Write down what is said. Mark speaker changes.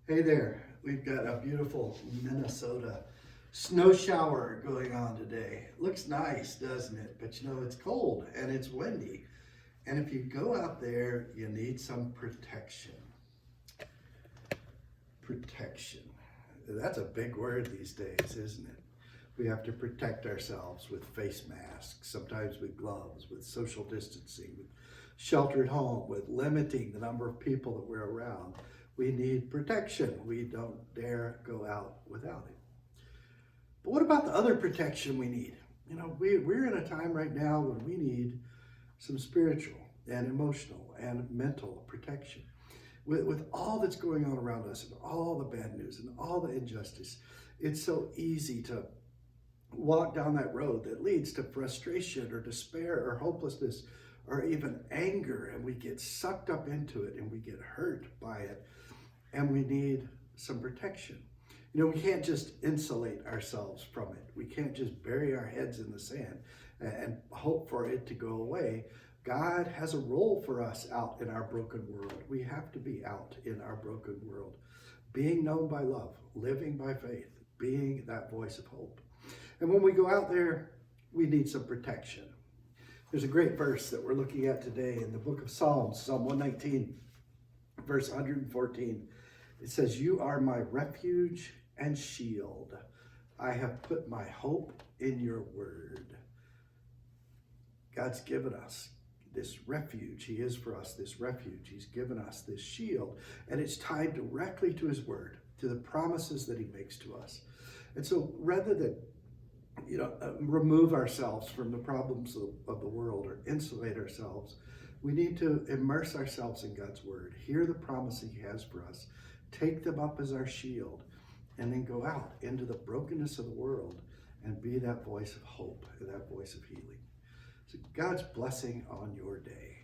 Speaker 1: Hey there, we've got a beautiful Minnesota snow shower going on today. Looks nice, doesn't it? But it's cold and it's windy. And if you go out there, you need some protection. Protection. That's a big word these days, isn't it? We have to protect ourselves with face masks, sometimes with gloves, with social distancing, with sheltered home, with limiting the number of people that we're around. We need protection. We don't dare go out without it. But what about the other protection we need? We're in a time right now when we need some spiritual and emotional and mental protection. With all that's going on around us and all the bad news and all the injustice, it's so easy to walk down that road that leads to frustration or despair or hopelessness or even anger, and we get sucked up into it and we get hurt by it, and we need some protection. We can't just insulate ourselves from it. We can't just bury our heads in the sand and hope for it to go away. God has a role for us out in our broken world. We have to be out in our broken world, being known by love, living by faith, being that voice of hope. And when we go out there, we need some protection. There's a great verse that we're looking at today in the book of Psalms, Psalm 119, verse 114. It says, "You are my refuge and shield. I have put my hope in your word." God's given us this refuge. He is for us this refuge. He's given us this shield, and it's tied directly to his word, to the promises that he makes to us. And so rather than remove ourselves from the problems of the world or insulate ourselves, we need to immerse ourselves in God's word, hear the promises he has for us, take them up as our shield, and then go out into the brokenness of the world and be that voice of hope and that voice of healing. So God's blessing on your day.